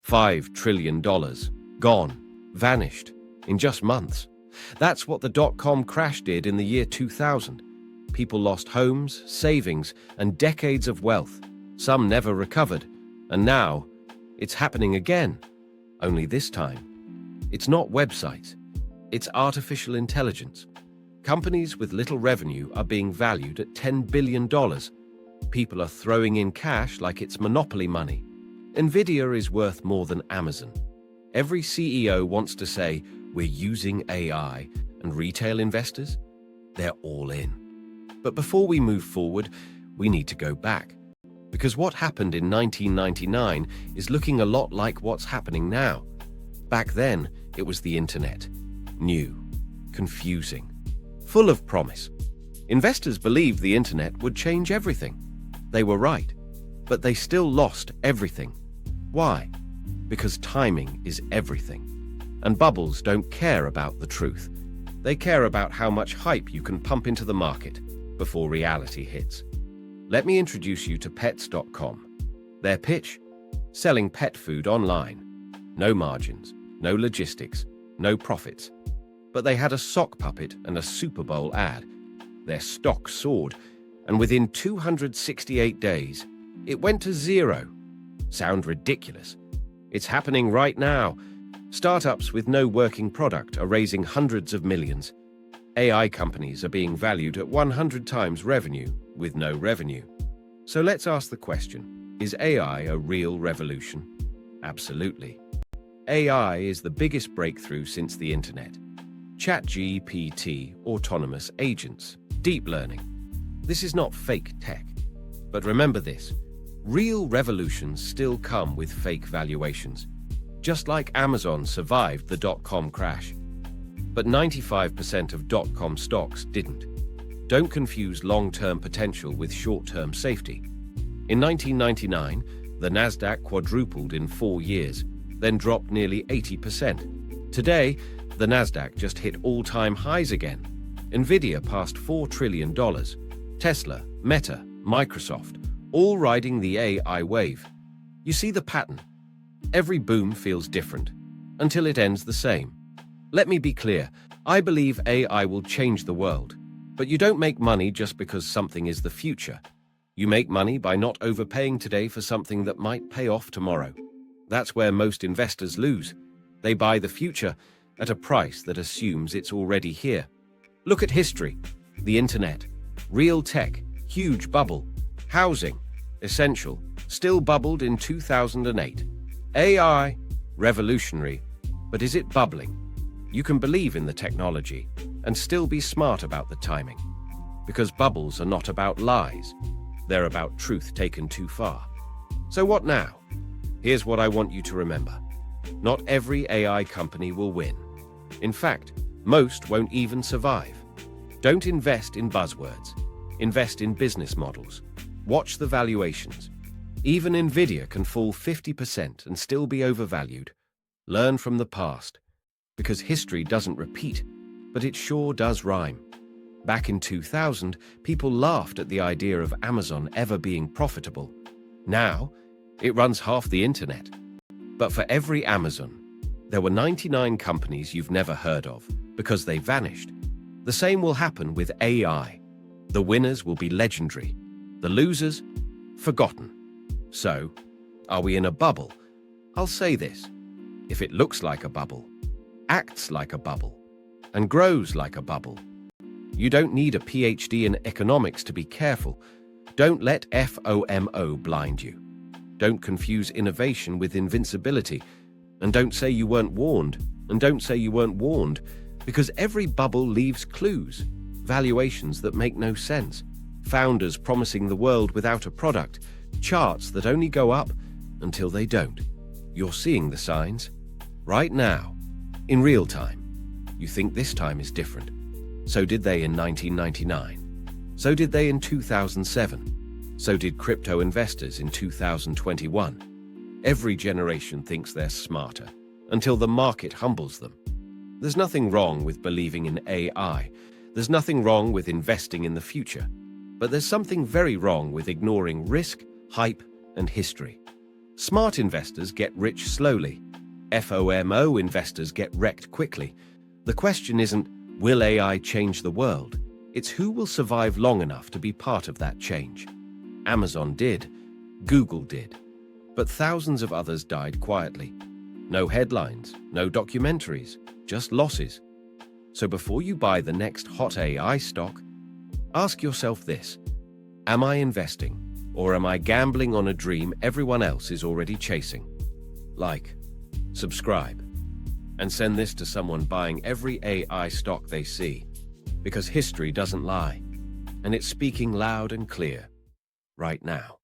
$5 trillion. Gone. Vanished. In just months. That's what the dot-com crash did in the year 2000. People lost homes, savings, and decades of wealth. Some never recovered. And now, it's happening again. Only this time, it's not websites. It's artificial intelligence. Companies with little revenue are being valued at $10 billion. People are throwing in cash like it's monopoly money. Nvidia is worth more than Amazon. Every CEO wants to say, we're using AI, and retail investors, they're all in. But before we move forward, we need to go back. Because what happened in 1999 is looking a lot like what's happening now. Back then, it was the internet. New, confusing, full of promise. Investors believed the internet would change everything. They were right, but they still lost everything. Why? Because timing is everything. And bubbles don't care about the truth. They care about how much hype you can pump into the market before reality hits. Let me introduce you to Pets.com. Their pitch? Selling pet food online. No margins, no logistics, no profits. But they had a sock puppet and a Super Bowl ad. Their stock soared, and within 268 days, it went to zero. Sound ridiculous? It's happening right now. Startups with no working product are raising hundreds of millions. AI companies are being valued at 100 times revenue with no revenue. So let's ask the question, is AI a real revolution? Absolutely. AI is the biggest breakthrough since the internet. ChatGPT, autonomous agents, deep learning. This is not fake tech. But remember this, real revolutions still come with fake valuations. Just like Amazon survived the dot-com crash. But 95% of dot-com stocks didn't. Don't confuse long-term potential with short-term safety. In 1999, the Nasdaq quadrupled in 4 years, then dropped nearly 80%. Today, the Nasdaq just hit all-time highs again. Nvidia passed $4 trillion. Tesla, Meta, Microsoft, all riding the AI wave. You see the pattern? Every boom feels different, until it ends the same. Let me be clear, I believe AI will change the world. But you don't make money just because something is the future. You make money by not overpaying today for something that might pay off tomorrow. That's where most investors lose. They buy the future at a price that assumes it's already here. Look at history. The internet, real tech, huge bubble. Housing, essential, still bubbled in 2008. AI, revolutionary, but is it bubbling? You can believe in the technology and still be smart about the timing. Because bubbles are not about lies. They're about truth taken too far. So what now? Here's what I want you to remember. Not every AI company will win. In fact, most won't even survive. Don't invest in buzzwords. Invest in business models. Watch the valuations. Even Nvidia can fall 50% and still be overvalued. Learn from the past. Because history doesn't repeat, but it sure does rhyme. Back in 2000, people laughed at the idea of Amazon ever being profitable. Now, it runs half the internet. But for every Amazon, there were 99 companies you've never heard of because they vanished. The same will happen with AI. The winners will be legendary. The losers, forgotten. So, are we in a bubble? I'll say this. If it looks like a bubble, acts like a bubble, and grows like a bubble, you don't need a PhD in economics to be careful. Don't let FOMO blind you. Don't confuse innovation with invincibility. And don't say you weren't warned. And don't say you weren't warned, because every bubble leaves clues, valuations that make no sense, founders promising the world without a product, charts that only go up until they don't. You're seeing the signs right now, in real time. You think this time is different. So did they in 1999. So did they in 2007. So did crypto investors in 2021. Every generation thinks they're smarter until the market humbles them. There's nothing wrong with believing in AI. There's nothing wrong with investing in the future. But there's something very wrong with ignoring risk, hype, and history. Smart investors get rich slowly. FOMO investors get wrecked quickly. The question isn't, will AI change the world? It's who will survive long enough to be part of that change. Amazon did. Google did. But thousands of others died quietly. No headlines, no documentaries, just losses. So before you buy the next hot AI stock, ask yourself this: am I investing, or am I gambling on a dream everyone else is already chasing? Like, subscribe, and send this to someone buying every AI stock they see, because history doesn't lie, and it's speaking loud and clear right now.